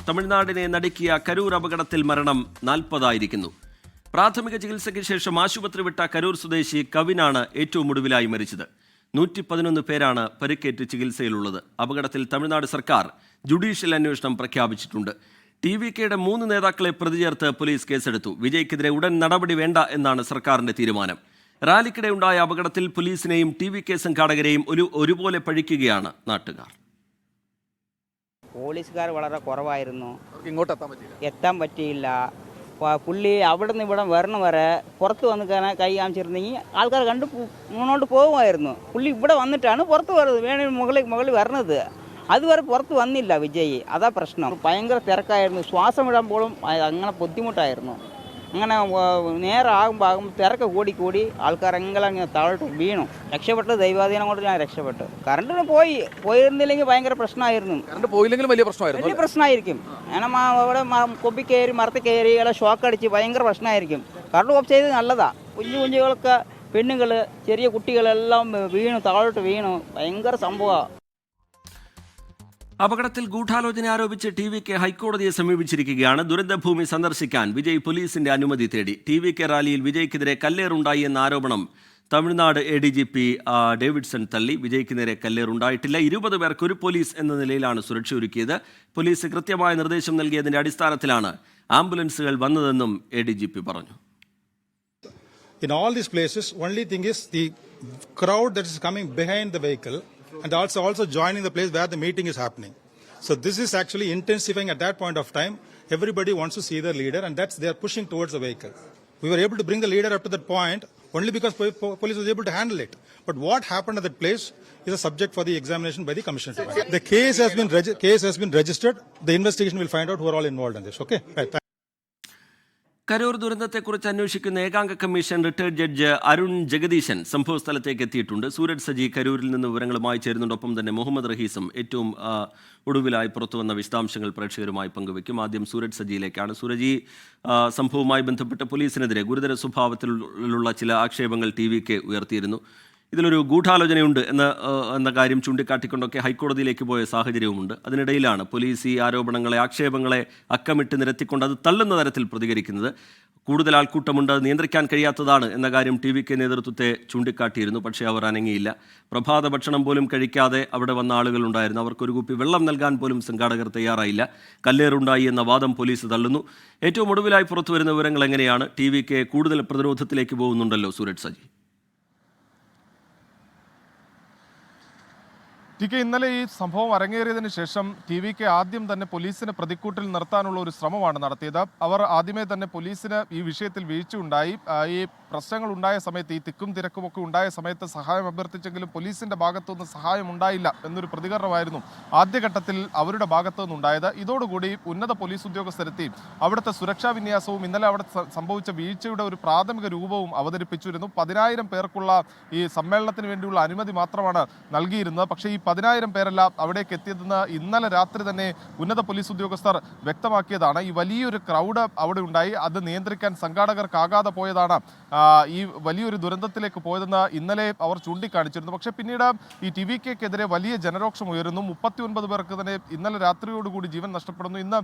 തമിഴ്നാടിനെ നടുക്കിയ കരൂർ അപകടത്തിൽ മരണം 40 പ്രാഥമിക ചികിത്സയ്ക്ക് ശേഷം ആശുപത്രി വിട്ട കരൂർ സ്വദേശി കവിനാണ് ഏറ്റവും ഒടുവിലായി മരിച്ചത്. 111 പേരാണ് പരിക്കേറ്റ് ചികിത്സയിലുള്ളത്. അപകടത്തിൽ തമിഴ്നാട് സർക്കാർ ജുഡീഷ്യൽ അന്വേഷണം പ്രഖ്യാപിച്ചിട്ടുണ്ട്. TVKയുടെ 3 നേതാക്കളെ പ്രതി ചേർത്ത് പോലീസ് കേസെടുത്തു. വിജയ്ക്കെതിരെ ഉടൻ നടപടി വേണ്ട എന്നാണ് സർക്കാരിന്റെ തീരുമാനം. റാലിക്കിടെ ഉണ്ടായ അപകടത്തിൽ പോലീസിനെയും TVK സംഘാടകരെയും ഒരുപോലെ പഴിക്കുകയാണ് നാട്ടുകാർ. പോലീസുകാർ വളരെ കുറവായിരുന്നു, ഇങ്ങോട്ട് എത്താൻ പറ്റിയില്ല. പുള്ളി അവിടെ നിന്ന് ഇവിടെ വരണ വരെ പുറത്ത് വന്ന് കൈ കാണിച്ചിരുന്നെങ്കിൽ ആൾക്കാർ കണ്ട് മുന്നോട്ട് പോകുമായിരുന്നു. പുള്ളി ഇവിടെ വന്നിട്ടാണ് പുറത്ത് വരുന്നത്, മുകളിൽ വരണത്. അതുവരെ പുറത്ത് വന്നില്ല വിജയ്. അതാ പ്രശ്നം. ഭയങ്കര തിരക്കായിരുന്നു, ശ്വാസം വിടാൻ പോലും അങ്ങനെ ബുദ്ധിമുട്ടായിരുന്നു. അങ്ങനെ നേരമാകുമ്പോൾ തിരക്ക് കൂടി ആൾക്കാരെങ്കിലും താഴോട്ട് വീണു. രക്ഷപ്പെട്ട് ദൈവാധീനം കൊണ്ട് ഞാൻ രക്ഷപ്പെട്ടു. കറണ്ടിന് പോയിരുന്നില്ലെങ്കിൽ ഭയങ്കര പ്രശ്നമായിരുന്നു. വലിയ പ്രശ്നമായിരിക്കും. കാരണം അവിടെ കൊമ്പി കയറി മരത്തിൽ കയറി ഷോക്ക് അടിച്ച് ഭയങ്കര പ്രശ്നമായിരിക്കും. കറണ്ട് ഓഫ് ചെയ്ത് നല്ലതാ. കുഞ്ഞുങ്ങളൊക്കെ പെണ്ണുങ്ങൾ ചെറിയ കുട്ടികളെല്ലാം താഴോട്ട് വീണു. ഭയങ്കര സംഭവമാണ്. അപകടത്തിൽ ഗൂഢാലോചന ആരോപിച്ച് TVK ഹൈക്കോടതിയെ സമീപിച്ചിരിക്കുകയാണ്. ദുരന്തഭൂമി സന്ദർശിക്കാൻ വിജയ് പോലീസിന്റെ അനുമതി തേടി. TVK റാലിയിൽ വിജയ്ക്കെതിരെ കല്ലേറുണ്ടായി എന്ന ആരോപണം തമിഴ്നാട് ADGP ഡേവിഡ്സൺ തള്ളി. വിജയ്ക്ക് നേരെ കല്ലേറുണ്ടായിട്ടില്ല. 20 പേർക്ക് ഒരു പോലീസ് എന്ന നിലയിലാണ് സുരക്ഷ ഒരുക്കിയത്. പോലീസ് കൃത്യമായ നിർദ്ദേശം നൽകിയതിന്റെ അടിസ്ഥാനത്തിലാണ് ആംബുലൻസുകൾ വന്നതെന്നും ADGP പറഞ്ഞു. In all these places, only thing is the crowd that is coming behind the vehicle and also joining the place where the meeting is happening. So this is actually intensifying at that point of time. Everybody wants to see their leader, and they are pushing towards the vehicle. We were able to bring the leader up to that point only because police was able to handle it. But what happened at that place is a subject for the examination by the commission. The case has been registered. The investigation will find out who are all involved in this. Okay? Right. Karur ദുരന്തത്തെക്കുറിച്ച് അന്വേഷിക്കുന്ന ഏകാംഗ commission retired judge Arun ജഗദീശൻ സംഭവസ്ഥലത്തേക്ക് എത്തിയിട്ടുണ്ട്. സൂരജ് സജി കരൂരിൽ നിന്ന് വിവരങ്ങളുമായി ചേരുന്നുണ്ട്. ഒപ്പം തന്നെ മുഹമ്മദ് റഹീസും ഏറ്റവും ഒടുവിലായി പുറത്തുവന്ന വിശദാംശങ്ങൾ പ്രേക്ഷകരുമായി പങ്കുവയ്ക്കും. ആദ്യം സൂരജ് സജിയിലേക്കാണ്. സൂരജ്, സംഭവവുമായി ബന്ധപ്പെട്ട് പോലീസിനെതിരെ ഗുരുതര സ്വഭാവത്തിലുള്ള ചില ആക്ഷേപങ്ങൾ TVK ഉയർത്തിയിരുന്നു. ഇതിലൊരു ഗൂഢാലോചനയുണ്ട് എന്ന കാര്യം ചൂണ്ടിക്കാട്ടിക്കൊണ്ടൊക്കെ ഹൈക്കോടതിയിലേക്ക് പോയ സാഹചര്യവുമുണ്ട്. അതിനിടയിലാണ് പോലീസ് ഈ ആക്ഷേപങ്ങളെ അക്കമിട്ട് നിരത്തിക്കൊണ്ട് അത് തള്ളുന്ന തരത്തിൽ പ്രതികരിക്കുന്നത്. കൂടുതൽ ആൾക്കൂട്ടമുണ്ട്, അത് നിയന്ത്രിക്കാൻ കഴിയാത്തതാണ് എന്ന കാര്യം TVK നേതൃത്വത്തെ ചൂണ്ടിക്കാട്ടിയിരുന്നു. പക്ഷേ അവർ അനങ്ങിയില്ല. പ്രഭാത ഭക്ഷണം പോലും കഴിക്കാതെ അവിടെ വന്ന ആളുകളുണ്ടായിരുന്നു. അവർക്കൊരു കുപ്പി വെള്ളം നൽകാൻ പോലും സംഘാടകർ തയ്യാറായില്ല. കല്ലേറുണ്ടായി എന്ന വാദം പോലീസ് തള്ളുന്നു. ഏറ്റവും ഒടുവിലായി പുറത്തുവരുന്ന വിവരങ്ങൾ എങ്ങനെയാണ്? TVK കൂടുതൽ പ്രതിരോധത്തിലേക്ക് പോകുന്നുണ്ടല്ലോ സൂരജ് സജി. ഇന്നലെ ഈ സംഭവം അരങ്ങേറിയതിന് ശേഷം TVK ആദ്യം തന്നെ പോലീസിനെ പ്രതിക്കൂട്ടിൽ നിർത്താനുള്ള ഒരു ശ്രമമാണ് നടത്തിയത്. അവർ ആദ്യമേ തന്നെ പോലീസിന് ഈ വിഷയത്തിൽ വീഴ്ചയുണ്ടായി. ഈ പ്രശ്നങ്ങൾ ഉണ്ടായ സമയത്ത്, ഈ തിക്കും തിരക്കുമൊക്കെ ഉണ്ടായ സമയത്ത് സഹായം അഭ്യർത്ഥിച്ചെങ്കിലും പോലീസിന്റെ ഭാഗത്തുനിന്ന് സഹായം ഉണ്ടായില്ല എന്നൊരു പ്രതികരണമായിരുന്നു ആദ്യഘട്ടത്തിൽ അവരുടെ ഭാഗത്തുനിന്നുണ്ടായത്. ഇതോടുകൂടി ഉന്നത പോലീസ് ഉദ്യോഗസ്ഥരെത്തി അവിടുത്തെ സുരക്ഷാ വിന്യാസവും ഇന്നലെ അവിടെ സംഭവിച്ച വീഴ്ചയുടെ ഒരു പ്രാഥമിക രൂപവും അവതരിപ്പിച്ചിരുന്നു. 10,000 പേർക്കുള്ള ഈ സമ്മേളനത്തിന് വേണ്ടിയുള്ള അനുമതി മാത്രമാണ് നൽകിയിരുന്നത്. പക്ഷേ ഈ 10,000 പേരല്ല അവിടേക്ക് എത്തിയതെന്ന് ഇന്നലെ രാത്രി തന്നെ ഉന്നത പോലീസ് ഉദ്യോഗസ്ഥർ വ്യക്തമാക്കിയതാണ്. ഈ വലിയൊരു ക്രൗഡ് അവിടെ ഉണ്ടായി. അത് നിയന്ത്രിക്കാൻ സംഘാടകർക്കാകാതെ പോയതാണ് ഈ വലിയൊരു ദുരന്തത്തിലേക്ക് പോയതെന്ന് ഇന്നലെ അവർ ചൂണ്ടിക്കാണിച്ചിരുന്നു. പക്ഷേ പിന്നീട് ഈ TVKക്കെതിരെ വലിയ ജനരോക്ഷം ഉയരുന്നു. 39 പേർക്ക് തന്നെ ഇന്നലെ രാത്രിയോടുകൂടി ജീവൻ നഷ്ടപ്പെടുന്നു. ഇന്ന്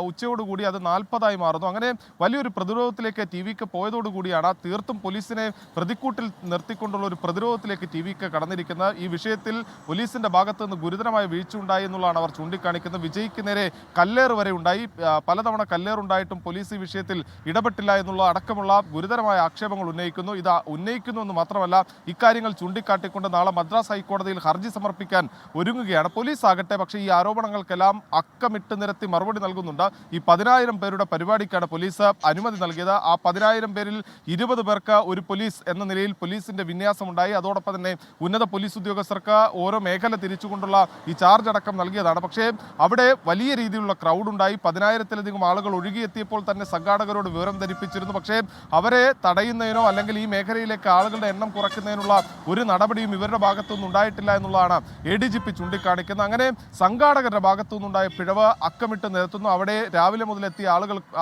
ഉച്ചയോടുകൂടി അത് 40 മാറുന്നു. അങ്ങനെ വലിയൊരു പ്രതിരോധത്തിലേക്ക് TVK പോയതോടുകൂടിയാണ് തീർത്തും പോലീസിനെ പ്രതിക്കൂട്ടിൽ നിർത്തിക്കൊണ്ടുള്ള ഒരു പ്രതിരോധത്തിലേക്ക് TVK കടന്നിരിക്കുന്നത്. ഈ വിഷയത്തിൽ പോലീസിന്റെ ഭാഗത്ത് നിന്ന് ഗുരുതരമായ വീഴ്ച ഉണ്ടായി എന്നുള്ളതാണ് അവർ ചൂണ്ടിക്കാണിക്കുന്നത്. വിജയ്ക്ക് നേരെ കല്ലേറ് വരെ ഉണ്ടായി. പലതവണ കല്ലേറുണ്ടായിട്ടും പോലീസ് ഈ വിഷയത്തിൽ ഇടപെട്ടില്ല എന്നുള്ള അടക്കമുള്ള ഗുരുതരമായ ആക്ഷേപങ്ങൾ ഉന്നയിക്കുന്നു. ഇത് ഉന്നയിക്കുന്നു എന്ന് മാത്രമല്ല, ഇക്കാര്യങ്ങൾ ചൂണ്ടിക്കാട്ടിക്കൊണ്ട് നാളെ മദ്രാസ് ഹൈക്കോടതിയിൽ ഹർജി സമർപ്പിക്കാൻ ഒരുങ്ങുകയാണ് പോലീസ് ആകട്ടെ. പക്ഷേ ഈ ആരോപണങ്ങൾക്കെല്ലാം അക്കമിട്ട് നിരത്തി മറുപടി നൽകുന്നുണ്ട്. ഈ 10,000 പേരുടെ പരിപാടിക്കാണ് പോലീസ് അനുമതി നൽകിയത്. ആ 10,000 പേരിൽ 20 പേർക്ക് ഒരു പോലീസ് എന്ന നിലയിൽ പോലീസിന്റെ വിന്യാസമുണ്ടായി. അതോടൊപ്പം തന്നെ ഉന്നത പോലീസ് ഉദ്യോഗസ്ഥർക്ക് ഓരോ മേഖല തിരിച്ചുകൊണ്ടുള്ള ഈ ചാർജ് അടക്കം നൽകിയതാണ്. പക്ഷേ അവിടെ വലിയ രീതിയിലുള്ള ക്രൗഡ് ഉണ്ടായി. 10,000-ത്തിലധികം ആളുകൾ ഒഴുകിയെത്തിയപ്പോൾ തന്നെ സംഘാടകരോട് വിവരം ധരിപ്പിച്ചിരുന്നു. പക്ഷേ അവരെ തടയുന്നതിനോ അല്ലെങ്കിൽ ഈ മേഖലയിലേക്ക് ആളുകളുടെ എണ്ണം കുറയ്ക്കുന്നതിനുള്ള ഒരു നടപടിയും ഇവരുടെ ഭാഗത്തുനിന്ന് ഉണ്ടായിട്ടില്ല എന്നുള്ളതാണ് ADGP ചൂണ്ടിക്കാണിക്കുന്നത്. അങ്ങനെ സംഘാടകരുടെ ഭാഗത്തുനിന്നുണ്ടായ പിഴവ് അക്കമിട്ട് നിരത്തുന്നു. അവിടെ രാവിലെ മുതലെത്തിയ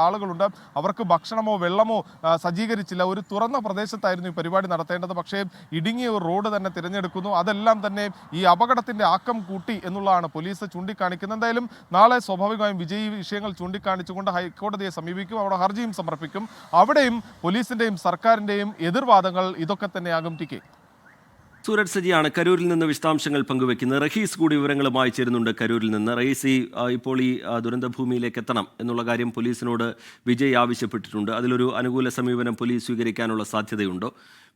ആളുകളുണ്ട്. അവർക്ക് ഭക്ഷണമോ വെള്ളമോ സജ്ജീകരിച്ചില്ല. ഒരു തുറന്ന പ്രദേശത്തായിരുന്നു ഈ പരിപാടി നടത്തേണ്ടത്. പക്ഷേ ഇടുങ്ങിയ ഒരു റോഡ് തന്നെ തിരഞ്ഞെടുക്കുന്നു. അതെല്ലാം തന്നെ ഈ അപകടത്തിന്റെ ആക്കം കൂട്ടി എന്നുള്ളതാണ് പോലീസ് ചൂണ്ടിക്കാണിക്കുന്നത്. എന്തായാലും നാളെ സ്വാഭാവികമായും വിജയ് വിഷയങ്ങൾ ചൂണ്ടിക്കാണിച്ചുകൊണ്ട് ഹൈക്കോടതിയെ സമീപിക്കും, അവിടെ ഹർജിയും സമർപ്പിക്കും. അവിടെയും പോലീസിന്റെയും സർക്കാരിന്റെയും എതിർവാദങ്ങൾ ഇതൊക്കെ തന്നെയാകും. ടി കെ സൂരജ് സജിയാണ് കരൂരിൽ നിന്ന് വിശദാംശങ്ങൾ പങ്കുവെക്കുന്നത്. റഹീസ് കൂടി വിവരങ്ങളുമായി ചേരുന്നുണ്ട് കരൂരിൽ നിന്ന്. റഹീസ്, ഇപ്പോൾ ഈ ദുരന്തഭൂമിയിലേക്ക് എത്തണം എന്നുള്ള കാര്യം പോലീസിനോട് വിജയ് ആവശ്യപ്പെട്ടിട്ടുണ്ട്. അതിലൊരു അനുകൂല സമീപനം പോലീസ് സ്വീകരിക്കാനുള്ള സാധ്യതയുണ്ടോ?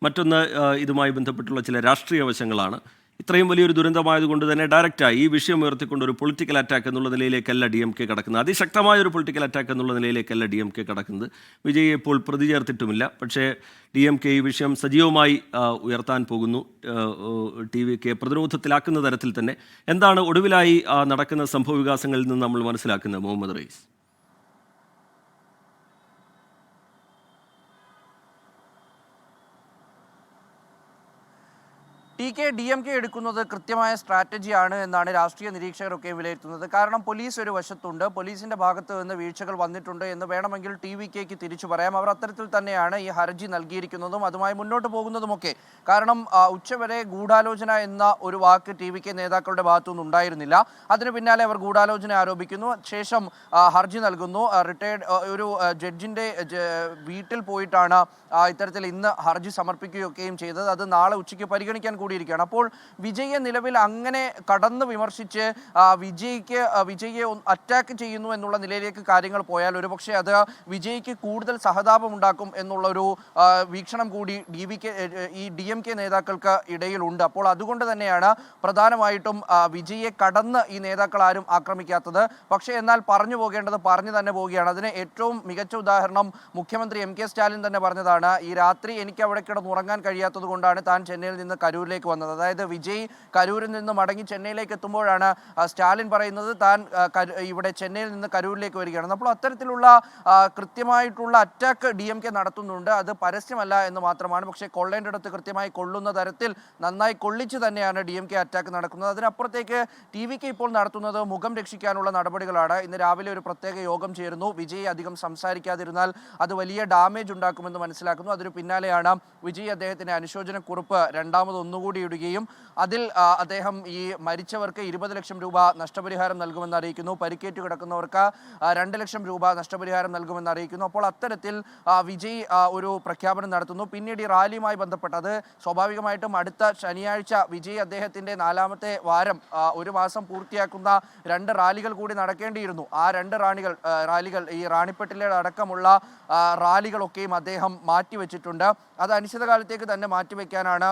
മറ്റൊന്ന്, ഇതുമായി ബന്ധപ്പെട്ടുള്ള ചില രാഷ്ട്രീയ വശങ്ങളാണ്. ഇത്രയും വലിയൊരു ദുരന്തമായതുകൊണ്ട് തന്നെ ഡയറക്റ്റായി ഈ വിഷയം ഉയർത്തിക്കൊണ്ട് ഒരു പൊളിറ്റിക്കൽ അറ്റാക്ക് എന്നുള്ള നിലയിലേക്കല്ല DMK കടക്കുന്നത്, അതിശക്തമായ ഒരു പൊളിറ്റിക്കൽ അറ്റാക്ക് എന്നുള്ള നിലയിലേക്കല്ല DMK കടക്കുന്നത്. വിജയ് ഇപ്പോൾ പ്രതി ചേർത്തിട്ടുമില്ല. പക്ഷേ DMK ഈ വിഷയം സജീവമായി ഉയർത്താൻ പോകുന്നു, TVK പ്രതിരോധത്തിലാക്കുന്ന തരത്തിൽ തന്നെ. എന്താണ് ഒടുവിലായി നടക്കുന്ന സംഭവവികാസങ്ങളിൽ നിന്ന് നമ്മൾ മനസ്സിലാക്കുന്നത് മുഹമ്മദ് റയീസ്? DMK എടുക്കുന്നത് കൃത്യമായ സ്ട്രാറ്റജിയാണ് എന്നാണ് രാഷ്ട്രീയ നിരീക്ഷകരൊക്കെ വിലയിരുത്തുന്നത്. കാരണം പോലീസ് ഒരു വശത്തുണ്ട്, പോലീസിന്റെ ഭാഗത്ത് നിന്ന് വീഴ്ചകൾ വന്നിട്ടുണ്ട് എന്ന് വേണമെങ്കിൽ TVKക്ക് തിരിച്ചു പറയാം. അവർ അത്തരത്തിൽ തന്നെയാണ് ഈ ഹർജി നൽകിയിരിക്കുന്നതും അതുമായി മുന്നോട്ട് പോകുന്നതുമൊക്കെ. കാരണം ഉച്ചവരെ ഗൂഢാലോചന എന്ന ഒരു വാക്ക് TVK നേതാക്കളുടെ ഭാഗത്തുനിന്ന് ഉണ്ടായിരുന്നില്ല. അതിന് പിന്നാലെ അവർ ഗൂഢാലോചന ആരോപിക്കുന്നു, ശേഷം ഹർജി നൽകുന്നു. റിട്ടയർഡ് ഒരു ജഡ്ജിന്റെ വീട്ടിൽ പോയിട്ടാണ് ഇത്തരത്തിൽ ഇന്ന് ഹർജി സമർപ്പിക്കുകയൊക്കെയും ചെയ്തത്. അത് നാളെ ഉച്ചയ്ക്ക് പരിഗണിക്കാൻ കൂടിയിരിക്കുകയാണ്. അപ്പോൾ വിജയെ നിലവിൽ അങ്ങനെ കടന്ന് വിമർശിച്ച് വിജയെ അറ്റാക്ക് ചെയ്യുന്നു എന്നുള്ള നിലയിലേക്ക് കാര്യങ്ങൾ പോയാൽ ഒരുപക്ഷെ അത് വിജയ്ക്ക് കൂടുതൽ സഹതാപം ഉണ്ടാക്കും എന്നുള്ളൊരു വീക്ഷണം കൂടി ഈ DMK നേതാക്കൾക്ക് ഇടയിലുണ്ട്. അപ്പോൾ അതുകൊണ്ട് തന്നെയാണ് പ്രധാനമായിട്ടും വിജയെ കടന്ന് ഈ നേതാക്കൾ ആരും ആക്രമിക്കാത്തത്. പക്ഷേ എന്നാൽ പറഞ്ഞു പോകേണ്ടത് പറഞ്ഞു തന്നെ പോവുകയാണ്. അതിന് ഏറ്റവും മികച്ച ഉദാഹരണം മുഖ്യമന്ത്രി MK സ്റ്റാലിൻ തന്നെ പറഞ്ഞതാണ്. ഈ രാത്രി എനിക്ക് അവിടെ കിടന്നുറങ്ങാൻ കഴിയാത്തത് കൊണ്ടാണ് താൻ ചെന്നൈയിൽ നിന്ന് കരൂരിലേക്ക് വന്നത്. അതായത് വിജയ് കരൂരിൽ നിന്ന് മടങ്ങി ചെന്നൈയിലേക്ക് എത്തുമ്പോഴാണ് സ്റ്റാലിൻ പറയുന്നത് താൻ ഇവിടെ ചെന്നൈയിൽ നിന്ന് കരൂരിലേക്ക് വരികയാണ്. അപ്പോൾ അത്തരത്തിലുള്ള കൃത്യമായിട്ടുള്ള അറ്റാക്ക് DMK നടത്തുന്നുണ്ട്. അത് പരസ്യമല്ല എന്ന് മാത്രമാണ്. പക്ഷേ കൊള്ളേണ്ടിടത്ത് കൃത്യമായി കൊള്ളുന്ന തരത്തിൽ നന്നായി കൊള്ളിച്ച് തന്നെയാണ് DMK അറ്റാക്ക് നടക്കുന്നത്. അതിനപ്പുറത്തേക്ക് TVK ഇപ്പോൾ നടത്തുന്നത് മുഖം രക്ഷിക്കാനുള്ള നടപടികളാണ്. ഇന്ന് രാവിലെ ഒരു പ്രത്യേക യോഗം ചേരുന്നു. വിജയ് അധികം സംസാരിക്കാതിരുന്നാൽ അത് വലിയ ഡാമേജ് ഉണ്ടാക്കുമെന്ന് മനസ്സിലാക്കുന്നു. അതിന് പിന്നാലെയാണ് വിജയ് അദ്ദേഹത്തിന് അനുശോചനക്കുറിപ്പ് ഒന്നുകൂടി ഇടുകയും അതിൽ അദ്ദേഹം ഈ മരിച്ചവർക്ക് 20 ലക്ഷം രൂപ നഷ്ടപരിഹാരം നൽകുമെന്ന് അറിയിക്കുന്നു. പരിക്കേറ്റ് കിടക്കുന്നവർക്ക് 2 ലക്ഷം രൂപ നഷ്ടപരിഹാരം നൽകുമെന്ന് അറിയിക്കുന്നു. അപ്പോൾ അത്തരത്തിൽ വിജയ് ഒരു പ്രഖ്യാപനം നടത്തുന്നു. പിന്നീട് ഈ റാലിയുമായി ബന്ധപ്പെട്ടത് സ്വാഭാവികമായിട്ടും അടുത്ത ശനിയാഴ്ച വിജയ് അദ്ദേഹത്തിൻ്റെ 4ാമത്തെ വാരം ഒരു മാസം പൂർത്തിയാക്കുന്ന 2 റാലികൾ കൂടി നടക്കേണ്ടിയിരുന്നു. ആ 2 റാലികൾ ഈ റാണിപ്പെട്ടിലെ അടക്കമുള്ള റാലികളൊക്കെയും അദ്ദേഹം മാറ്റിവെച്ചിട്ടുണ്ട്. അത് അനിശ്ചിതകാലത്തേക്ക് തന്നെ മാറ്റിവെക്കാനാണ്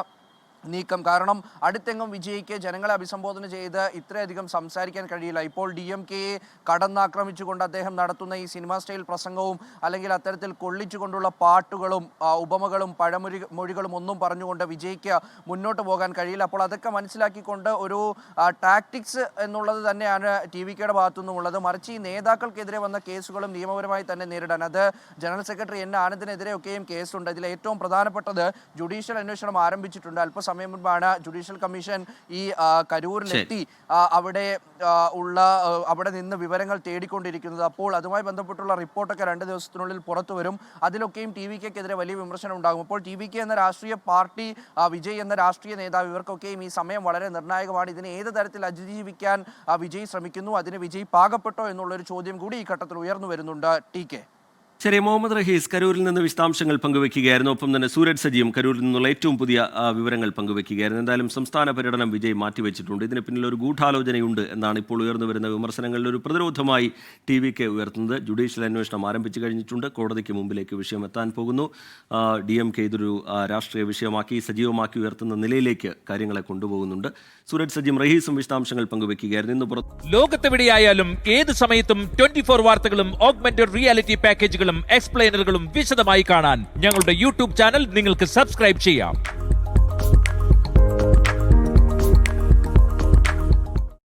നീക്കം. കാരണം അടുത്തെങ്ങും വിജയ്ക്ക് ജനങ്ങളെ അഭിസംബോധന ചെയ്ത് ഇത്രയധികം സംസാരിക്കാൻ കഴിയില്ല. ഇപ്പോൾ DMKയെ കടന്നാക്രമിച്ചുകൊണ്ട് അദ്ദേഹം നടത്തുന്ന ഈ സിനിമാ സ്റ്റൈൽ പ്രസംഗവും അല്ലെങ്കിൽ അത്തരത്തിൽ കൊള്ളിച്ചുകൊണ്ടുള്ള പാട്ടുകളും ഉപമകളും പഴമൊഴികളും ഒന്നും പറഞ്ഞുകൊണ്ട് വിജയ്ക്ക് മുന്നോട്ട് പോകാൻ കഴിയില്ല. അപ്പോൾ അതൊക്കെ മനസ്സിലാക്കിക്കൊണ്ട് ഒരു ടാക്ടിക്സ് എന്നുള്ളത് തന്നെയാണ് TVKയുടെ ഭാഗത്തുനിന്നുമുള്ളത്. മറിച്ച് ഈ നേതാക്കൾക്കെതിരെ വന്ന കേസുകളും നിയമപരമായി തന്നെ നേരിടാൻ, അത് ജനറൽ സെക്രട്ടറി N ആനന്ദിനെതിരെയൊക്കെയും കേസുണ്ട്. ഇതിൽ ഏറ്റവും പ്രധാനപ്പെട്ടത് ജുഡീഷ്യൽ അന്വേഷണം ആരംഭിച്ചിട്ടുണ്ട്. അല്പസമയം മുൻപാണ് ജുഡീഷ്യൽ കമ്മീഷൻ ഈ കരൂരിലെത്തി അവിടെ നിന്ന് വിവരങ്ങൾ തേടിക്കൊണ്ടിരിക്കുന്നത്. അപ്പോൾ അതുമായി ബന്ധപ്പെട്ടുള്ള റിപ്പോർട്ടൊക്കെ 2 ദിവസത്തിനുള്ളിൽ പുറത്തു വരും. അതിലൊക്കെയും TVKക്കെതിരെ വലിയ വിമർശനം ഉണ്ടാകും. അപ്പോൾ TVK എന്ന രാഷ്ട്രീയ പാർട്ടി, വിജയ് എന്ന രാഷ്ട്രീയ നേതാവ്, ഇവർക്കൊക്കെയും ഈ സമയം വളരെ നിർണായകമാണ്. ഇതിനെ ഏത് തരത്തിൽ അതിജീവിക്കാൻ വിജയ് ശ്രമിക്കുന്നു, അതിന് വിജയ് പാകപ്പെട്ടോ എന്നുള്ളൊരു ചോദ്യം കൂടി ഈ ഘട്ടത്തിൽ ഉയർന്നു വരുന്നുണ്ട്. TK ശരി, മുഹമ്മദ് റഹീസ് കരൂരിൽ നിന്ന് വിശദാംശങ്ങൾ പങ്കുവെക്കുകയായിരുന്നു. ഒപ്പം തന്നെ സൂരജ് സജിയും കരൂരിൽ നിന്നുള്ള ഏറ്റവും പുതിയ വിവരങ്ങൾ പങ്കുവെക്കുകയായിരുന്നു. എന്തായാലും സംസ്ഥാന പര്യടനം വിജയ് മാറ്റിവെച്ചിട്ടുണ്ട്. ഇതിന് പിന്നിൽ ഒരു ഗൂഢാലോചനയുണ്ട് എന്നാണ് ഇപ്പോൾ ഉയർന്നു വരുന്ന വിമർശനങ്ങളിൽ ഒരു പ്രതിരോധമായി TVK ഉയർത്തുന്നത്. ജുഡീഷ്യൽ അന്വേഷണം ആരംഭിച്ചു കഴിഞ്ഞിട്ടുണ്ട്. കോടതിക്ക് മുമ്പിലേക്ക് വിഷയം എത്താൻ പോകുന്നു. DMK ഇതൊരു രാഷ്ട്രീയ വിഷയമാക്കി സജീവമാക്കി ഉയർത്തുന്ന നിലയിലേക്ക് കാര്യങ്ങളെ കൊണ്ടുപോകുന്നുണ്ട്. സൂരജ് സജിയും റഹീസും വിശദാംശങ്ങൾ പങ്കുവെക്കുകയായിരുന്നു. ഇന്ന് ലോകത്തെവിടെയായാലും ഏത് സമയത്തും 24 വാർത്തകളും ഓഗ്മെന്റഡ് റിയാലിറ്റി പാക്കേജുകളും എക്സ്പ്ലെയിനറുകളും വിശദമായി കാണാൻ ഞങ്ങളുടെ YouTube ചാനൽ നിങ്ങൾക്ക് സബ്സ്ക്രൈബ് ചെയ്യാം.